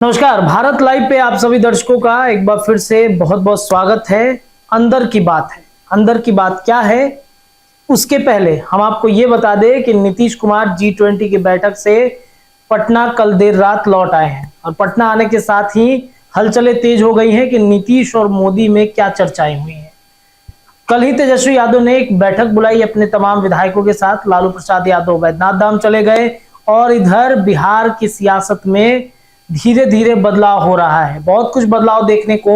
नमस्कार, भारत लाइव पे आप सभी दर्शकों का एक बार फिर से बहुत बहुत स्वागत है। अंदर की बात है। अंदर की बात क्या है, उसके पहले हम आपको ये बता दें कि नीतीश कुमार G20 की बैठक से पटना कल देर रात लौट आए हैं और पटना आने के साथ ही हलचलें तेज हो गई हैं कि नीतीश और मोदी में क्या चर्चाएं हुई हैं। कल ही तेजस्वी यादव ने एक बैठक बुलाई अपने तमाम विधायकों के साथ। लालू प्रसाद यादव वैद्यनाथ धाम चले गए और इधर बिहार की सियासत में धीरे धीरे बदलाव हो रहा है। बहुत कुछ बदलाव देखने को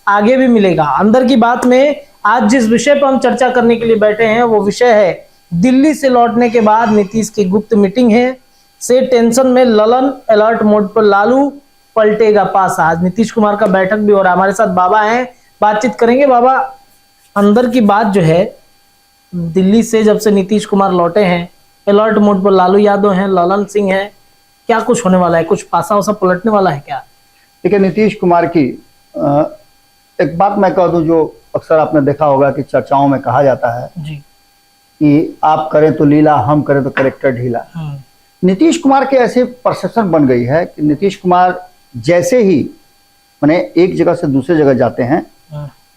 आगे भी मिलेगा। अंदर की बात में आज जिस विषय पर हम चर्चा करने के लिए बैठे हैं वो विषय है दिल्ली से लौटने के बाद नीतीश की गुप्त मीटिंग है से टेंशन में ललन, अलर्ट मोड पर लालू, पलटेगा पासा। आज नीतीश कुमार का बैठक भी हो रहा है। हमारे साथ बाबा हैं, बातचीत करेंगे। बाबा, अंदर की बात जो है, दिल्ली से जब से नीतीश कुमार लौटे हैं, अलर्ट मोड पर लालू यादव हैं, ललन सिंह हैं, क्या कुछ होने वाला है? कुछ पासा वसा पलटने वाला है क्या? देखिए, नीतीश कुमार की एक बात मैं कह दूं जो अक्सर आपने देखा होगा कि चर्चाओं में कहा जाता है जी कि आप करें तो लीला, हम करें तो करेक्टर ढीला। नीतीश कुमार के ऐसे परसेप्शन बन गई है कि नीतीश कुमार जैसे ही माने एक जगह से दूसरे जगह जाते हैं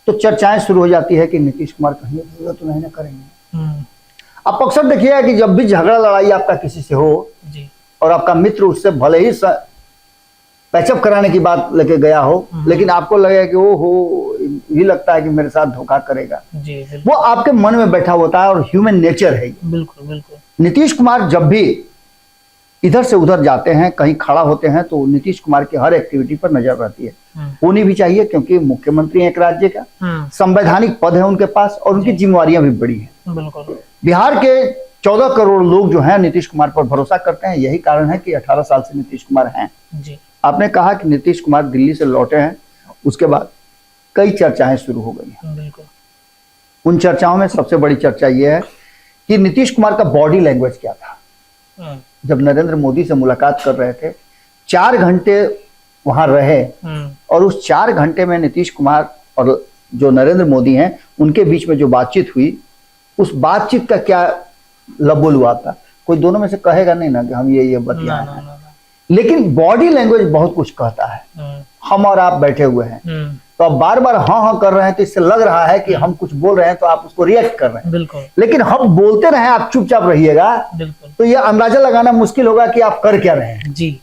तो चर्चाएं शुरू हो जाती है कि नीतीश कुमार कहीं तो नहीं ना करेंगे। आप अक्सर देखिए कि जब भी झगड़ा लड़ाई आपका किसी से हो जी और आपका मित्र उससे भले ही पैचअप कराने की बात लेके गया हो, लेकिन आपको लगेगा कि वो हो, ये लगता है कि मेरे साथ धोखा करेगा जी, वो आपके मन में बैठा होता है और ह्यूमन नेचर है। बिल्कुल बिल्कुल। नीतीश कुमार जब भी इधर से उधर जाते हैं, कहीं खड़ा होते हैं, तो नीतीश कुमार की हर एक्टिविटी पर नजर रहती है। होनी भी चाहिए क्योंकि मुख्यमंत्री एक राज्य का संवैधानिक पद है उनके पास और उनकी जिम्मेवारियां भी बड़ी हैं। बिल्कुल। बिहार के 14 करोड़ लोग जो हैं नीतीश कुमार पर भरोसा करते हैं। यही कारण है कि 18 साल से नीतीश कुमार हैं। जी। आपने कहा कि नीतीश कुमार दिल्ली से लौटे हैं, उसके बाद कई चर्चाएं शुरू हो गई हैं। बिल्कुल। उन चर्चाओं में सबसे बड़ी चर्चा यह है कि नीतीश कुमार का बॉडी लैंग्वेज क्या था। जब नरेंद्र मोदी से मुलाकात कर रहे थे, 4 घंटे वहां रहे और उस 4 घंटे में नीतीश कुमार और जो नरेंद्र मोदी हैं उनके बीच में जो बातचीत हुई, उस बातचीत का क्या लबोल हुआ था। कोई दोनों में से कहेगा नहीं ना कि हम ये बतियाए हैं, लेकिन बॉडी लैंग्वेज बहुत कुछ कहता है। हम और आप बैठे हुए हैं तो आप बार बार हाँ हाँ कर रहे हैं तो इससे लग रहा है कि हम कुछ बोल रहे हैं तो आप उसको रिएक्ट कर रहे हैं। बिल्कुल। लेकिन हम बोलते रहे, आप चुपचाप रहिएगा तो ये अंदाजा लगाना मुश्किल होगा कि आप कर क्या रहे हैं। जी।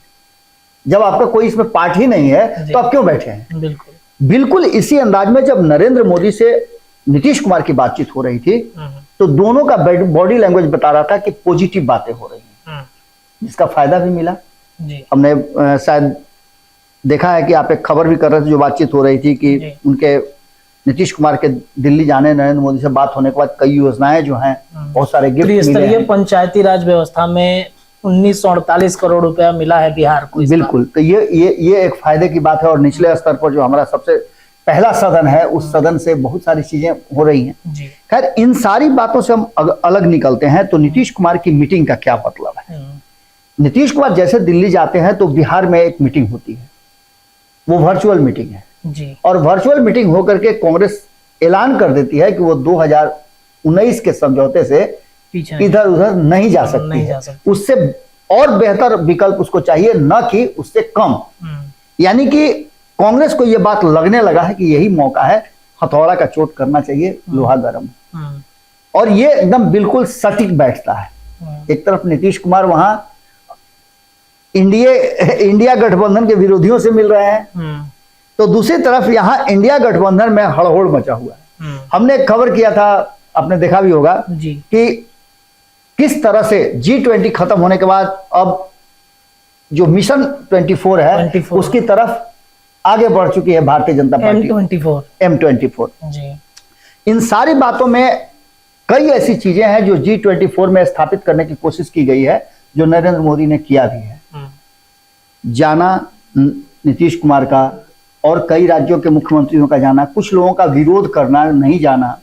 जब आपका कोई इसमें पार्ट ही नहीं है तो आप क्यों बैठे हैं। बिल्कुल इसी अंदाज में जब नरेंद्र मोदी से नीतीश कुमार की बातचीत हो रही थी तो दोनों का बॉडी लैंग्वेज बता रहा था कि पॉजिटिव बातें हो रही हैं, जिसका फायदा भी मिला। हमने शायद देखा है कि आप एक खबर भी कर रहे थे जो बातचीत हो रही थी कि उनके नीतीश कुमार के दिल्ली जाने, नरेंद्र मोदी से बात होने के बाद कई योजनाएं जो हैं, बहुत सारे गिफ्ट मिले हैं। पंचायती राज व्यवस्था में 1948 करोड़ रुपया मिला है बिहार को। बिल्कुल। तो ये एक फायदे की बात है। और निचले स्तर पर जो हमारा सबसे पहला सदन है, उस सदन से बहुत सारी चीजें हो रही हैं। खैर, इन सारी बातों से हम अलग निकलते हैं तो नीतीश कुमार की मीटिंग का क्या मतलब है। नीतीश कुमार जैसे दिल्ली जाते हैं तो बिहार में एक मीटिंग होती है, वो वर्चुअल मीटिंग है जी। और वर्चुअल मीटिंग होकर के कांग्रेस ऐलान कर देती है कि वो 2019 के समझौते से इधर उधर नहीं जा सकती है। उससे और बेहतर विकल्प उसको चाहिए, न कि उससे कम। यानी कि कांग्रेस को यह बात लगने लगा है कि यही मौका है, हथौड़ा का चोट करना चाहिए, लोहा गर्म। और ये एकदम बिल्कुल सटीक बैठता है। एक तरफ नीतीश कुमार वहां इंडिया गठबंधन के विरोधियों से मिल रहे हैं तो दूसरी तरफ यहाँ इंडिया गठबंधन में हड़बड़ मचा हुआ है। हमने एक खबर किया था, आपने देखा भी होगा जी, कि किस तरह से G20 खत्म होने के बाद अब जो मिशन 24 है उसकी तरफ आगे बढ़ चुकी है भारतीय जनता पार्टी। M24 जी। इन सारी बातों में कई ऐसी चीजें हैं जो G24 में स्थापित करने की कोशिश की गई है, जो नरेंद्र मोदी ने किया भी है। जाना नीतीश कुमार का और कई राज्यों के मुख्यमंत्रियों का जाना, कुछ लोगों का विरोध करना, नहीं जाना,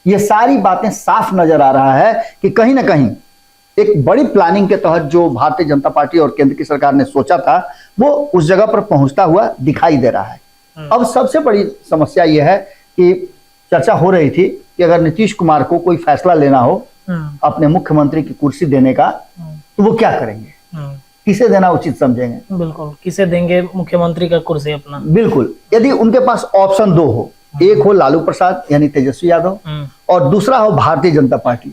ये सारी बातें साफ नजर आ रहा है कि कहीं ना कहीं एक बड़ी प्लानिंग के तहत जो भारतीय जनता पार्टी और केंद्र की सरकार ने सोचा था वो उस जगह पर पहुंचता हुआ दिखाई दे रहा है। अब सबसे बड़ी समस्या यह है कि चर्चा हो रही थी कि अगर नीतीश कुमार को कोई फैसला लेना हो अपने मुख्यमंत्री की कुर्सी देने का तो वो क्या करेंगे। किसे देना उचित समझेंगे? बिल्कुल, किसे देंगे मुख्यमंत्री का कुर्सी अपना? बिल्कुल, यदि उनके पास ऑप्शन दो हो, एक हो लालू प्रसाद यानी तेजस्वी यादव और दूसरा हो भारतीय जनता पार्टी,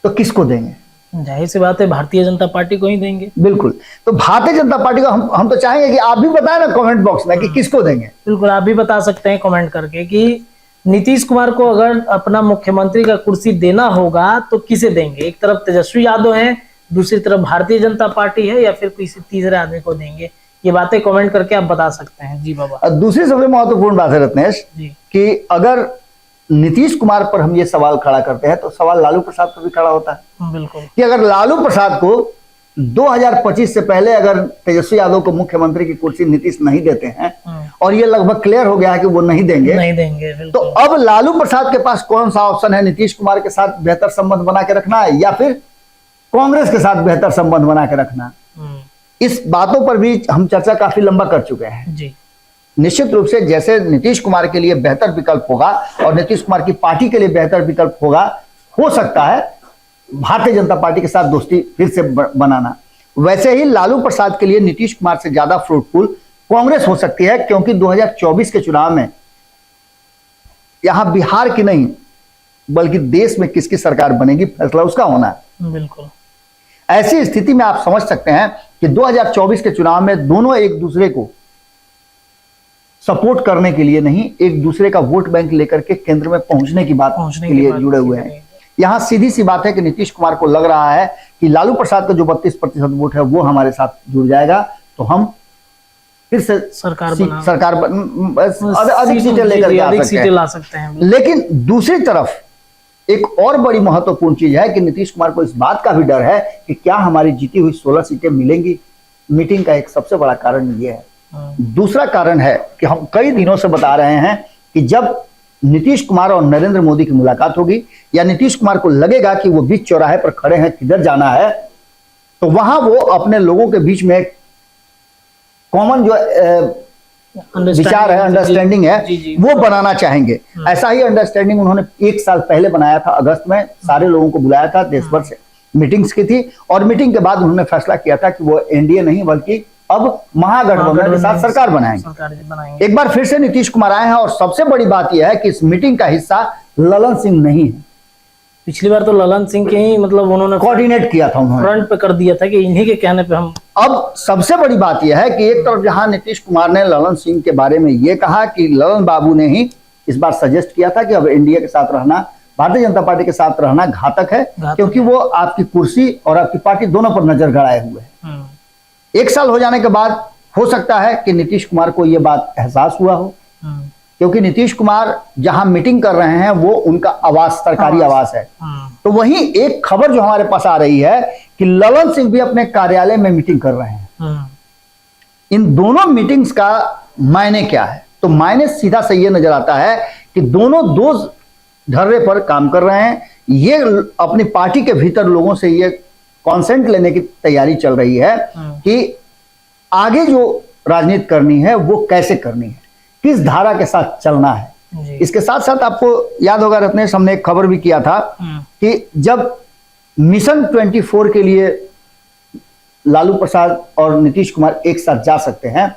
तो किसको देंगे? जाहिर सी बात है भारतीय जनता पार्टी को ही देंगे। बिल्कुल, तो भारतीय जनता पार्टी को हम तो चाहेंगे कि आप भी बताएं ना कमेंट बॉक्स में कि किसको देंगे। बिल्कुल, आप भी बता सकते हैं कमेंट करके कि नीतीश कुमार को अगर अपना मुख्यमंत्री का कुर्सी देना होगा तो किसे देंगे? एक तरफ तेजस्वी यादव है, दूसरी तरफ भारतीय जनता पार्टी है, या फिर किसी तीसरे आदमी को देंगे? ये बातें कमेंट करके आप बता सकते हैं। जी बाबा। दूसरी सबसे महत्वपूर्ण बात है रत्नेश जी कि अगर नीतीश कुमार पर हम ये सवाल खड़ा करते हैं तो सवाल लालू प्रसाद पर भी खड़ा होता है। बिल्कुल, कि अगर लालू प्रसाद को 2025 से पहले अगर तेजस्वी यादव को मुख्यमंत्री की कुर्सी नीतीश नहीं देते हैं और ये लगभग क्लियर हो गया है कि वो नहीं देंगे, तो अब लालू प्रसाद के पास कौन सा ऑप्शन है? नीतीश कुमार के साथ बेहतर संबंध बना के रखना है या फिर कांग्रेस के साथ बेहतर संबंध बना के रखना? इस बातों पर भी हम चर्चा काफी लंबा कर चुके हैं जी। निश्चित रूप से जैसे नीतीश कुमार के लिए बेहतर विकल्प होगा और नीतीश कुमार की पार्टी के लिए बेहतर विकल्प होगा, हो सकता है भारतीय जनता पार्टी के साथ दोस्ती फिर से बनाना, वैसे ही लालू प्रसाद के लिए नीतीश कुमार से ज्यादा फ्रूटफुल कांग्रेस हो सकती है, क्योंकि 2024 के चुनाव में यहां बिहार की नहीं बल्कि देश में किसकी सरकार बनेगी फैसला उसका होना है। बिल्कुल, ऐसी स्थिति में आप समझ सकते हैं कि 2024 के चुनाव में दोनों एक दूसरे को सपोर्ट करने के लिए नहीं, एक दूसरे का वोट बैंक लेकर के केंद्र में पहुंचने की बात के लिए जुड़े हुए हैं। यहां सीधी सी बात है कि नीतीश कुमार को लग रहा है कि लालू प्रसाद का जो 32% वोट है वो हमारे साथ जुड़ जाएगा तो हम फिर से सरकार अधिक सीटें लेकर ला सकते हैं। लेकिन दूसरी तरफ एक और बड़ी महत्वपूर्ण चीज है कि नीतीश कुमार को इस बात का भी डर है कि क्या हमारी जीती हुई 16 सीटें मिलेंगी। मीटिंग का एक सबसे बड़ा कारण ये है। दूसरा कारण है कि हम कई दिनों से बता रहे हैं कि जब नीतीश कुमार और नरेंद्र मोदी की मुलाकात होगी या नीतीश कुमार को लगेगा कि वो बीच चौराहे पर खड़े हैं, किधर जाना है, तो वहां वो अपने लोगों के बीच में कॉमन जो विचार है, अंडरस्टैंडिंग है, वो बनाना चाहेंगे। ऐसा ही अंडरस्टैंडिंग उन्होंने 1 साल पहले बनाया था। अगस्त में सारे लोगों को बुलाया था, देश भर से मीटिंग्स की थी और मीटिंग के बाद उन्होंने फैसला किया था कि वो एनडीए नहीं बल्कि अब महागठबंधन के साथ सरकार बनाएंगे। एक बार फिर से नीतीश कुमार आए हैं और सबसे बड़ी बात यह है कि इस मीटिंग का हिस्सा ललन सिंह नहीं है। पिछली बार तो ललन सिंह के ही मतलब उन्होंने कोऑर्डिनेट किया था, उन्होंने फ्रंट पे कर दिया था कि इन्हीं के कहने पे हम। अब सबसे बड़ी बात यह है कि एक तरफ जहां नीतीश कुमार ने ललन सिंह के बारे में यह कहा कि ललन बाबू ने ही इस बार सजेस्ट किया था कि अब एनडीए के साथ रहना, भारतीय जनता पार्टी के साथ रहना घातक है, क्योंकि वो आपकी कुर्सी और आपकी पार्टी दोनों पर नजर गड़ाए हुए है। 1 साल हो जाने के बाद हो सकता है कि नीतीश कुमार को यह बात एहसास हुआ हो, क्योंकि नीतीश कुमार जहां मीटिंग कर रहे हैं वो उनका आवास सरकारी आवास है। तो वहीं एक खबर जो हमारे पास आ रही है कि ललन सिंह भी अपने कार्यालय में मीटिंग कर रहे हैं। इन दोनों मीटिंग्स का मायने क्या है? तो मायने सीधा से ये नजर आता है कि दोनों दो ढर्रे पर काम कर रहे हैं। ये अपनी पार्टी के भीतर लोगों से ये कॉन्सेंट लेने की तैयारी चल रही है कि आगे जो राजनीति करनी है वो कैसे करनी है, किस धारा के साथ चलना है। इसके साथ साथ आपको याद होगा रत्नेश, हमने एक खबर भी किया था कि जब मिशन 24 के लिए लालू प्रसाद और नीतीश कुमार एक साथ जा सकते हैं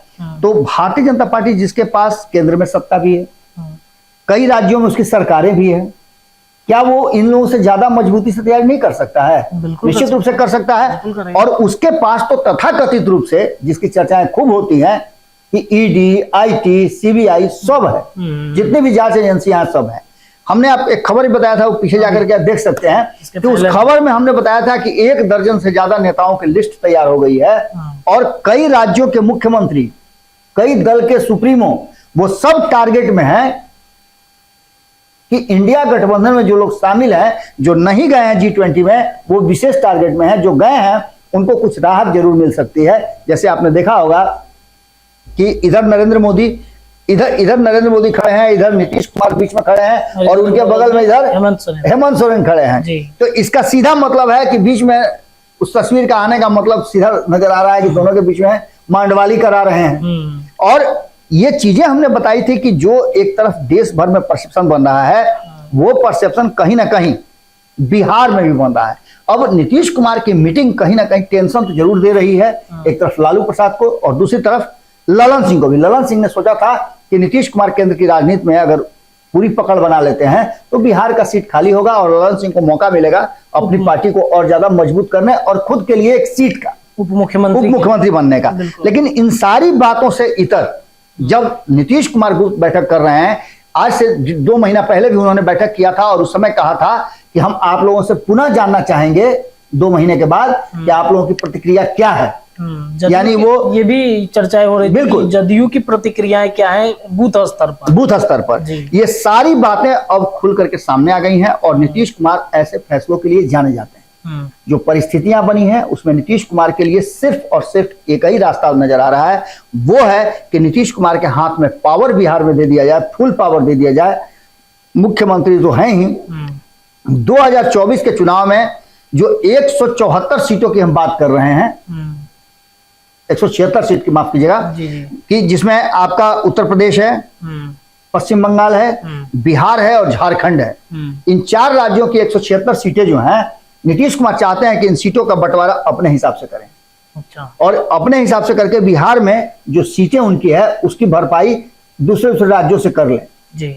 तो भारतीय जनता पार्टी जिसके पास केंद्र में सत्ता भी है, कई राज्यों में उसकी सरकारें भी है, क्या वो इन लोगों से ज्यादा मजबूती से तैयारी नहीं कर सकता है? निश्चित रूप से कर सकता है। और उसके पास तो तथाकथित रूप से जिसकी चर्चाएं खूब होती हैं कि ईडी, आईटी, सीबीआई सब है, जितनी भी जांच एजेंसियां सब है। हमने आप एक खबर ही बताया था, वो पीछे जाकर के आप देख सकते हैं कि उस खबर में हमने बताया था कि 1 दर्जन से ज्यादा नेताओं की लिस्ट तैयार हो गई है और कई राज्यों के मुख्यमंत्री, कई दल के सुप्रीमो, वो सब टारगेट में है कि इंडिया गठबंधन में जो लोग शामिल हैं, जो नहीं गए हैं G20 में, वो विशेष टारगेट में हैं। जो गए हैं उनको कुछ राहत जरूर मिल सकती है। जैसे आपने देखा होगा कि इधर नरेंद्र मोदी खड़े हैं, इधर नीतीश कुमार बीच में खड़े हैं और उनके बगल में इधर हेमंत सोरेन खड़े हैं। तो इसका सीधा मतलब है कि बीच में उस तस्वीर का आने का मतलब सीधा नजर आ रहा है कि दोनों के बीच में मांडवाली करा रहे हैं। और ये चीजें हमने बताई थी कि जो एक तरफ देश भर में परसेप्शन बन रहा है, वो परसेप्शन कहीं ना कहीं बिहार में भी बन रहा है। अब नीतीश कुमार की मीटिंग कहीं ना कहीं टेंशन तो जरूर दे रही है, एक तरफ लालू प्रसाद को और दूसरी तरफ ललन सिंह को भी। ललन सिंह ने सोचा था कि नीतीश कुमार केंद्र की राजनीति में अगर पूरी पकड़ बना लेते हैं तो बिहार का सीट खाली होगा और ललन सिंह को मौका मिलेगा अपनी पार्टी को और ज्यादा मजबूत करने और खुद के लिए एक सीट का उप मुख्यमंत्री बनने का। लेकिन इन सारी बातों से इतर जब नीतीश कुमार गुप्त बैठक कर रहे हैं, आज से 2 महीना पहले भी उन्होंने बैठक किया था और उस समय कहा था कि हम आप लोगों से पुनः जानना चाहेंगे 2 महीने के बाद कि आप लोगों की प्रतिक्रिया क्या है। यानी वो ये भी चर्चाएं हो रही थी, बिल्कुल जदयू की प्रतिक्रियाएं क्या है बूथ स्तर पर ये सारी बातें अब खुल करके सामने आ गई हैं और नीतीश कुमार ऐसे फैसलों के लिए जाने जाते हैं। जो परिस्थितियां बनी हैं उसमें नीतीश कुमार के लिए सिर्फ और सिर्फ एक ही रास्ता नजर आ रहा है, वो है कि नीतीश कुमार के हाथ में पावर बिहार में दे दिया जाए, फुल पावर दे दिया जाए। मुख्यमंत्री तो हैं ही, 2024 के चुनाव में जो 174 सीटों की हम बात कर रहे हैं, 176 सीट की माफ कीजिएगा, कि जिसमें आपका उत्तर प्रदेश है, पश्चिम बंगाल है, बिहार है और झारखंड है। इन 4 राज्यों की 176 सीटें जो हैं, नीतीश कुमार चाहते हैं कि इन सीटों का बंटवारा अपने हिसाब से करें। अच्छा। और अपने हिसाब से करके बिहार में जो सीटें उनकी है उसकी भरपाई दूसरे राज्यों से कर लें जी।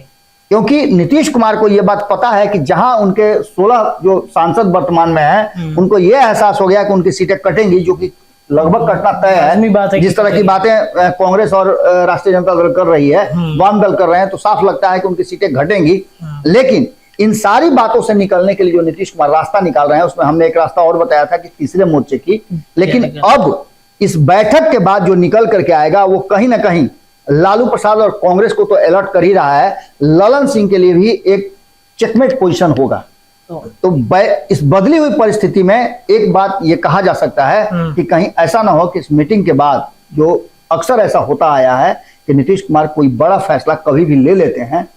क्योंकि नीतीश कुमार को यह बात पता है कि जहां उनके 16 जो सांसद वर्तमान में हैं, उनको यह एहसास हो गया कि उनकी सीटें कटेंगी, जो कि लगभग कटना तय है। जिस तरह की बातें कांग्रेस और राष्ट्रीय जनता दल कर रही है, वाम दल कर रहे हैं, तो साफ लगता है कि उनकी सीटें घटेंगी। लेकिन इन सारी बातों से निकलने के लिए जो नीतीश कुमार रास्ता निकाल रहे हैं, उसमें हमने एक रास्ता और बताया था कि तीसरे मोर्चे की। लेकिन अब इस बैठक के बाद जो निकल करके आएगा वो कहीं ना कहीं लालू प्रसाद और कांग्रेस को तो अलर्ट कर ही रहा है, ललन सिंह के लिए भी एक चेकमेट पोजीशन होगा। तो इस बदली हुई परिस्थिति में एक बात ये कहा जा सकता है कि कहीं ऐसा ना हो कि इस मीटिंग के बाद, जो अक्सर ऐसा होता आया है कि नीतीश कुमार कोई बड़ा फैसला कभी भी ले लेते हैं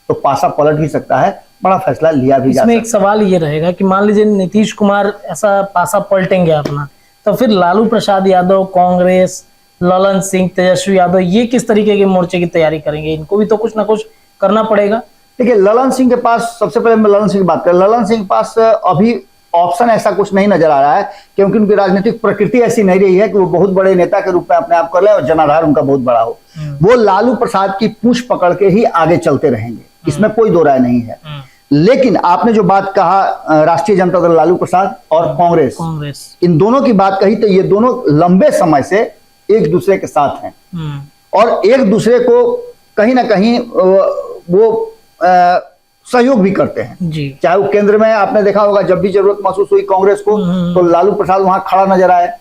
तो पासा पलट भी सकता है, बड़ा फैसला लिया भी जा सकता है। इसमें एक सवाल ये रहेगा कि मान लीजिए नीतीश कुमार ऐसा पासा पलटेंगे अपना, तो फिर लालू प्रसाद यादव, कांग्रेस, ललन सिंह, तेजस्वी यादव, ये किस तरीके के मोर्चे की तैयारी करेंगे? इनको भी तो कुछ ना कुछ करना पड़ेगा। देखिए, ललन सिंह के पास, सबसे पहले मैं ललन सिंह की बात करें, ललन सिंह के पास अभी ऑप्शन ऐसा कुछ नहीं नजर आ रहा है, क्योंकि उनकी राजनीतिक प्रकृति ऐसी नहीं रही है कि वो बहुत बड़े नेता के रूप में अपने आप कर ले और जनाधार उनका बहुत बड़ा हो। वो लालू प्रसाद की पूंछ पकड़ के ही आगे चलते रहेंगे, इसमें कोई दो राय नहीं है। लेकिन आपने जो बात कहा राष्ट्रीय जनता दल, लालू प्रसाद और कांग्रेस, इन दोनों की बात कही, तो ये दोनों लंबे समय से एक दूसरे के साथ हैं और एक दूसरे को कहीं ना कहीं वो सहयोग भी करते हैं जी। चाहे वो केंद्र में आपने देखा होगा, जब भी जरूरत महसूस हुई कांग्रेस को तो लालू प्रसाद वहां खड़ा नजर आए,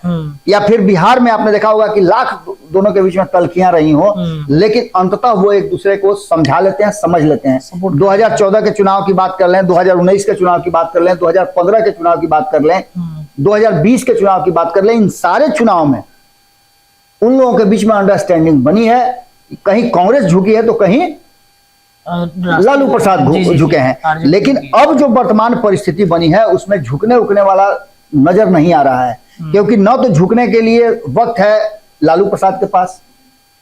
या फिर बिहार में आपने देखा होगा कि लाख दोनों के बीच में तलखियां रही हो, लेकिन अंततः वो एक दूसरे को समझा लेते हैं, समझ लेते हैं। 2014 के चुनाव की बात कर लें, 2019 के चुनाव की बात कर लें, 2015 के चुनाव की बात कर लें, 2020 के चुनाव की बात कर लें, इन सारे चुनाव में उन लोगों के बीच में अंडरस्टैंडिंग बनी है। कहीं कांग्रेस झुकी है तो कहीं लालू प्रसाद झुके हैं। लेकिन अब जो वर्तमान परिस्थिति बनी है उसमें झुकने उकने वाला नजर नहीं आ रहा है, क्योंकि न तो झुकने के लिए वक्त है लालू प्रसाद के पास,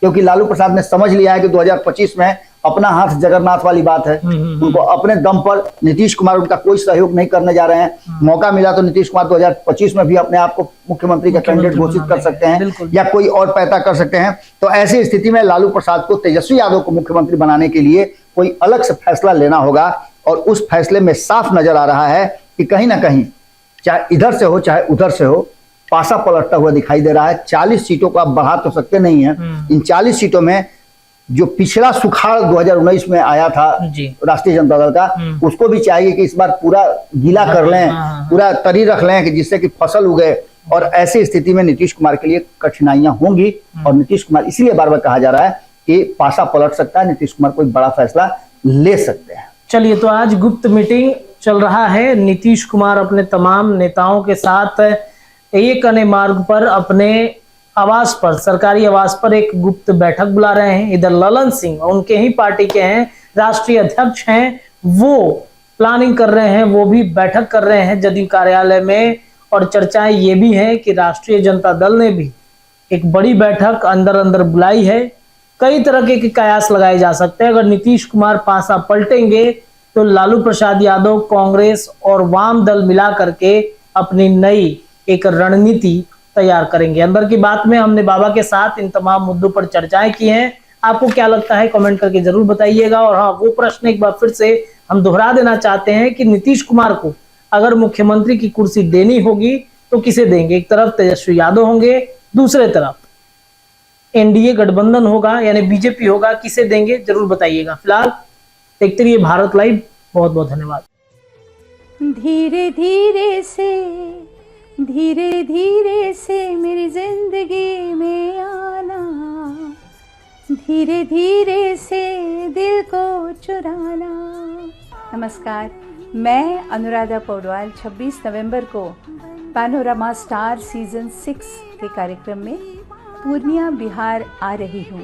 क्योंकि लालू प्रसाद ने समझ लिया है कि 2025 में अपना हाथ जगन्नाथ वाली बात है। उनको अपने दम पर नीतीश कुमार उनका कोई सहयोग नहीं करने जा रहे हैं। मौका मिला तो नीतीश कुमार 2025 में भी अपने आप को मुख्यमंत्री का कैंडिडेट घोषित कर सकते हैं या कोई और पैदा कर सकते हैं। तो ऐसी स्थिति में लालू प्रसाद को, तेजस्वी यादव को मुख्यमंत्री बनाने के लिए कोई अलग से फैसला लेना होगा, और उस फैसले में साफ नजर आ रहा है कि कहीं ना कहीं, चाहे इधर से हो चाहे उधर से हो, पासा पलटता हुआ दिखाई दे रहा है। 40 सीटों को आप बढ़ा तो सकते नहीं है। इन 40 सीटों में जो पिछला सुखाड़ 2019 में आया था राष्ट्रीय जनता दल का, उसको भी चाहिए कि इस बार पूरा गीला कर लें, पूरा तरी रख लें कि जिससे कि फसल उगे। और ऐसी स्थिति में नीतीश कुमार के लिए कठिनाइयां होंगी, और नीतीश कुमार, इसीलिए बार बार कहा जा रहा है कि पासा पलट सकता है, नीतीश कुमार कोई बड़ा फैसला ले सकते हैं। चलिए, तो आज गुप्त मीटिंग चल रहा है। नीतीश कुमार अपने तमाम नेताओं के साथ एक अने मार्ग पर, अपने आवास पर, सरकारी आवास पर एक गुप्त बैठक बुला रहे हैं। इधर ललन सिंह, उनके ही पार्टी के हैं, राष्ट्रीय अध्यक्ष हैं, वो प्लानिंग कर रहे हैं, वो भी बैठक कर रहे हैं जदयू कार्यालय में। और चर्चाएं ये भी हैं कि राष्ट्रीय जनता दल ने भी एक बड़ी बैठक अंदर अंदर बुलाई है। कई तरह के कयास लगाए जा सकते हैं। अगर नीतीश कुमार पासा पलटेंगे तो लालू प्रसाद यादव कांग्रेस और वाम दल मिला करके अपनी नई एक रणनीति तैयार करेंगे। अंदर की बात में हमने बाबा के साथ इन तमाम मुद्दों पर चर्चाएं की हैं। आपको क्या लगता है कमेंट करके जरूर बताइएगा। और हाँ, वो प्रश्न एक बार फिर से हम दोहरा देना चाहते हैं कि नीतीश कुमार को अगर मुख्यमंत्री की कुर्सी देनी होगी तो किसे देंगे? एक तरफ तेजस्वी यादव होंगे, दूसरे तरफ एनडीए गठबंधन होगा यानी बीजेपी होगा, किसे देंगे जरूर बताइएगा। फिलहाल देखते रहिए भारत लाइव। बहुत बहुत धन्यवाद। धीरे धीरे से मेरी जिंदगी में आना, धीरे धीरे से दिल को चुराना। नमस्कार, मैं अनुराधा पौडवाल 26 नवंबर को पैनोरामा स्टार सीजन 6 के कार्यक्रम में पूर्णिया बिहार आ रही हूँ।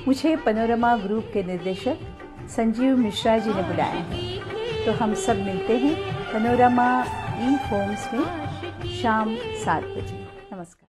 मुझे पैनोरामा ग्रुप के निर्देशक संजीव मिश्रा जी ने बुलाया है, तो हम सब मिलते हैं पैनोरामा ई होम्स में शाम 7 बजे।